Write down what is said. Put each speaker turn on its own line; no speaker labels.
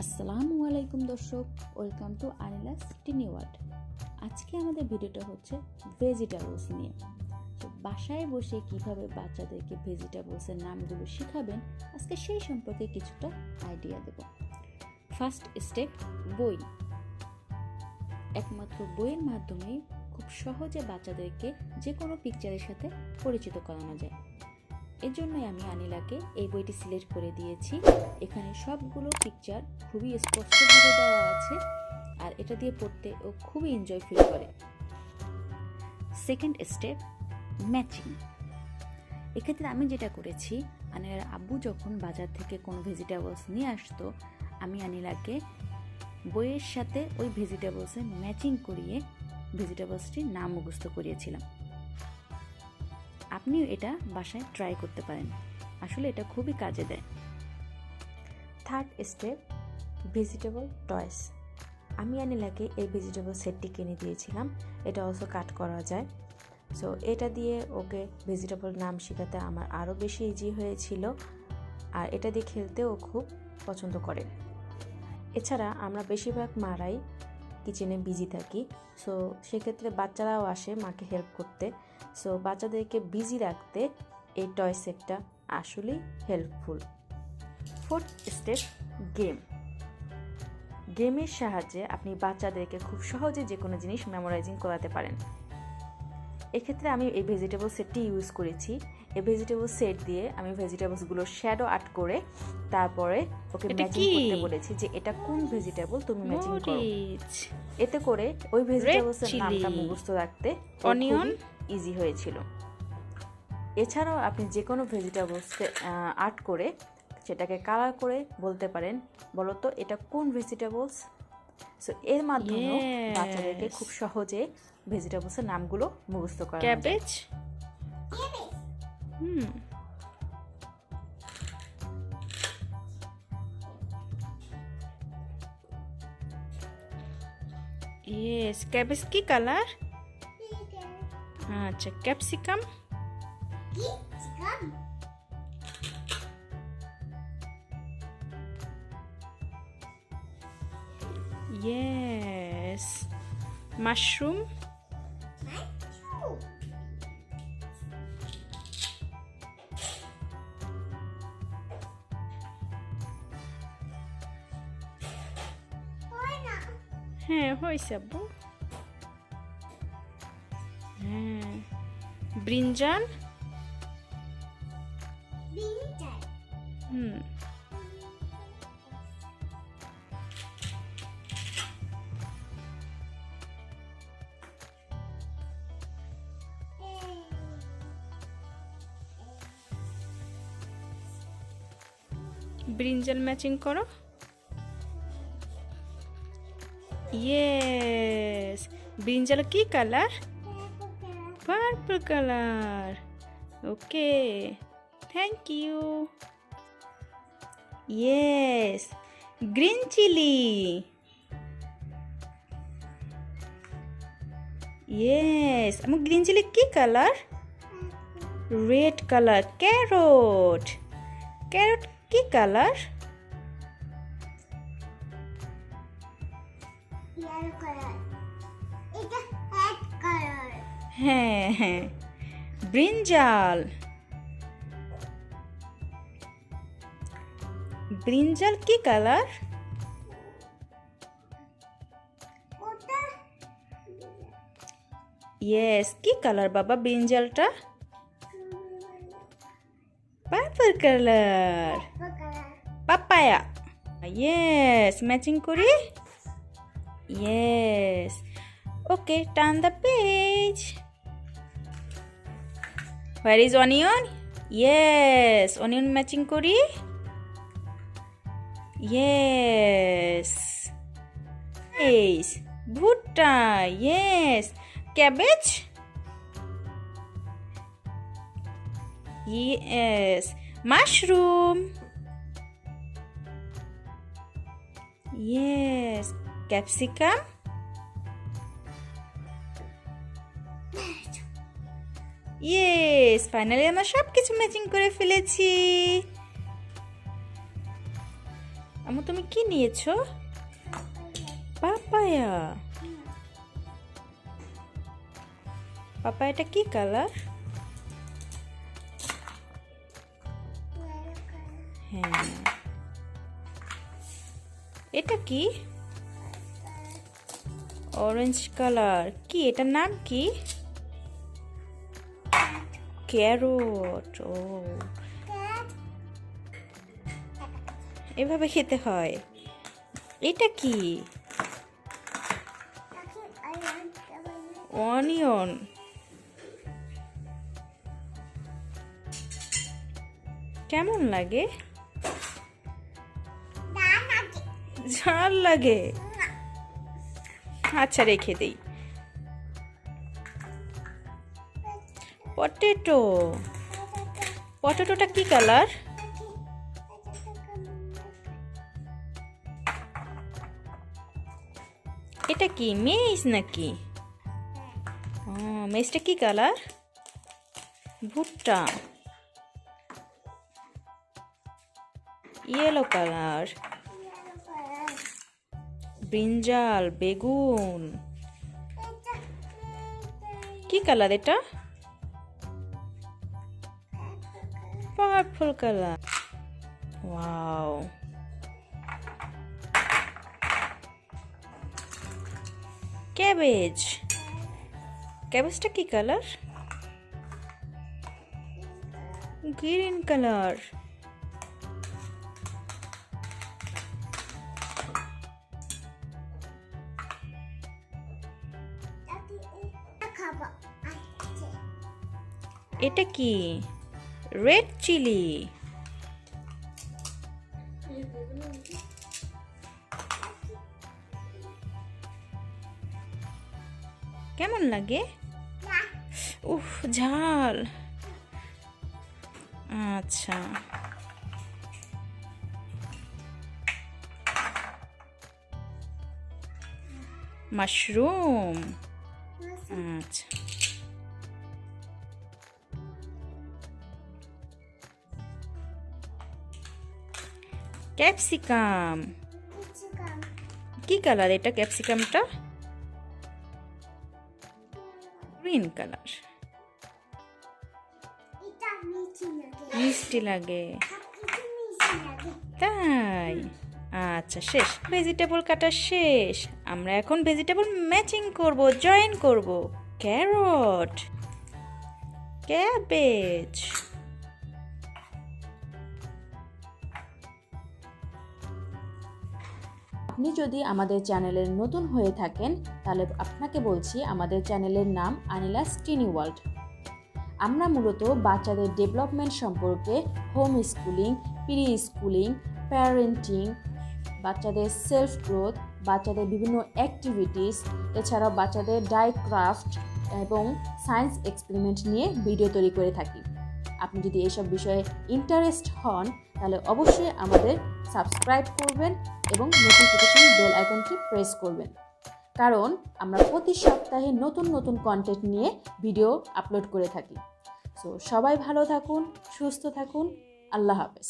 আসসালামু আলাইকুম দর্শক, ওয়েলকাম টু আনিলাস টিনি ওয়ার্ল্ড। আজকে আমাদের ভিডিওটা হচ্ছে ভেজিটেবলস নিয়ে। তো বাসায় বসে কিভাবে বাচ্চাদেরকে ভেজিটেবলসের নামগুলো শেখাবেন, আজকে সেই সম্পর্কে কিছুটা আইডিয়া দেব। ফার্স্ট স্টেপ, বই। একমাত্র বইয়ের মাধ্যমে খুব সহজে বাচ্চাদেরকে যে কোনো পিকচারের সাথে পরিচিত করানো যায়। এর জন্যই আমি আনিলাকে এই বইটি সিলেক্ট করে দিয়েছি। এখানে সবগুলো পিকচার খুবই স্পষ্টভাবে দেওয়া আছে, আর এটা দিয়ে পড়তে ও খুবই এনজয় ফিল করে। Second step, matching. এক্ষেত্রে আমি যেটা করেছি, আনিলার আব্বু যখন বাজার থেকে কোনো ভেজিটেবলস নিয়ে আসতো, আমি আনিলাকে বইয়ের সাথে ওই ভেজিটেবলসের ম্যাচিং করিয়ে ভেজিটেবলসটির নাম মুখস্থ করিয়েছিলাম। আপনিও এটা বাসায় ট্রাই করতে পারেন, আসলে এটা খুবই কাজে দেয়। Third step, vegetable toys. আমি আনিলাকে এই ভেজিটেবল সেটটি কিনে দিয়েছিলাম, এটা অলসো কাট করা যায়। সো এটা দিয়ে ওকে ভেজিটেবল নাম শেখাতে আমার আরও বেশি ইজি হয়েছিল, আর এটা দিয়ে খেলতেও খুব পছন্দ করে। এছাড়া আমরা বেশিরভাগ মারাই কিচেনে বিজি থাকি, সো সেক্ষেত্রে বাচ্চারাও আসে মাকে হেল্প করতে। সো বাচ্চাদেরকে বিজি রাখতে এই টয় সেটটা আসলেই হেল্পফুল। Fourth step, game. গেমের সাহায্যে আপনি বাচ্চাদেরকে খুব সহজে যে কোনো জিনিস মেমোরাইজিং করাতে পারেন। এক্ষেত্রে আমি এই ভেজিটেবল সেটটি ইউজ করেছি। এই ভেজিটেবল সেট দিয়ে আমি ভেজিটেবলসগুলো শ্যাডো আর্ট করে তারপরে ওকে ম্যাচিং করতে বলেছি যে এটা কোন ভেজিটেবল তুমি ম্যাচিং করো। এতে করে ওই ভেজিটেবলসের নামটা মুখস্থ রাখতে অনিয়ন ইজি হয়েছিল। এছাড়াও আপনি যে কোনো ভেজিটেবলসকে আর্ট করে সেটাকে কালার করে বলতে পারেন, বলো তো এটা কোন ভেজিটেবলস। সো এর মাধ্যমে বাচ্চাদেরকে খুব সহজে ভেজিটেবলসের নামগুলো মুখস্থ করা যায়।
Cabbage, yes. ক্যাবেজ কি কালার? আচ্ছা, ক্যাপসিকাম, ইয়েস। মাশরুম, হ্যাঁ হয়েছে আব্বু। হ্যাঁ, ব্রিঞ্জাল, ব্রিঞ্জাল ম্যাচিং করো। ইয়েস। ব্রিঞ্জাল কি colour? Purple colour. Okay, thank you. Yes. Green chilli. Yes. আমার গ্রিন চিলি কি colour? Red colour. Carrot. Carrot কি কালার? হ্যাঁ হ্যাঁ, ব্রিঞ্জাল। ব্রিঞ্জাল কি কালার? ইয়েস। কি কালার বাবা ব্রিঞ্জালটা? Purple colour. Papaya. Yes, matching করি। Yes. Okay, turn the page. Where is onion? Yes, onion matching করি। Yes. Yes. ভুট্টা। Yes. Cabbage. Yes. Mushroom. Yes. Capsicum. Yes, finally আমরা সব কিছু ম্যাচিং করে ফেলেছি। আমু তুমি কি নিয়েছো? পাপায়া। পাপায়াটা কি কালার? হ্যাঁ। এটা কি? Orange colour. কি এটার নাম কি? ক্যারট। ও, এভাবে খেতে হয়। এটা কি? অনিয়ন। কেমন লাগে? ঝাল লাগে। আচ্ছা, রেখে দেই। পটেটো। পটেটোটা কি কালার? এটা কি মেজ নাকি? ও, মেজটা কি কালার? ভুট্টা। Yellow colour. ব্রিঞ্জাল, বেগুন। কি কালার এটা? Purple colour. ওয়াও। ক্যাবেজ। ক্যাবেজটা কি কালার? Green colour. এটা কি? Red chilli. কেমন লাগে? উফ, ঝাল। আচ্ছা। মাশরুম। আচ্ছা। ক্যাপসিকাম। কি কালার এটা? ক্যাপসিকামটা গ্রিন কালার। মিষ্টি লাগে তাই? আচ্ছা, শেষ। ভেজিটেবল কাটা শেষ। আমরা এখন ভেজিটেবল ম্যাচিং করব, জয়েন করব। ক্যারট, ক্যাবেজ,
আপনি যদি আমাদের চ্যানেলের নতুন হয়ে থাকেন তাহলে আপনাকে বলছি আমাদের চ্যানেলের নাম আনিলাস টিনি ওয়ার্ল্ড। আমরা মূলত বাচ্চাদের ডেভেলপমেন্ট সম্পর্কে home schooling, pre schooling, parenting, বাচ্চাদের সেলফ গ্রোথ, বাচ্চাদের বিভিন্ন অ্যাক্টিভিটিস, এছাড়াও বাচ্চাদের ডাই ক্রাফট এবং সায়েন্স এক্সপেরিমেন্ট নিয়ে ভিডিও তৈরি করে থাকি। আপনি যদি এসব বিষয়ে ইন্টারেস্ট হন তাহলে অবশ্যই আমাদের সাবস্ক্রাইব করবেন এবং নোটিফিকেশন বেল আইকনটি প্রেস করবেন, কারণ আমরা প্রতি সপ্তাহে নতুন নতুন কন্টেন্ট নিয়ে ভিডিও আপলোড করে থাকি। সো সবাই ভালো থাকুন, সুস্থ থাকুন। আল্লাহ হাফেজ।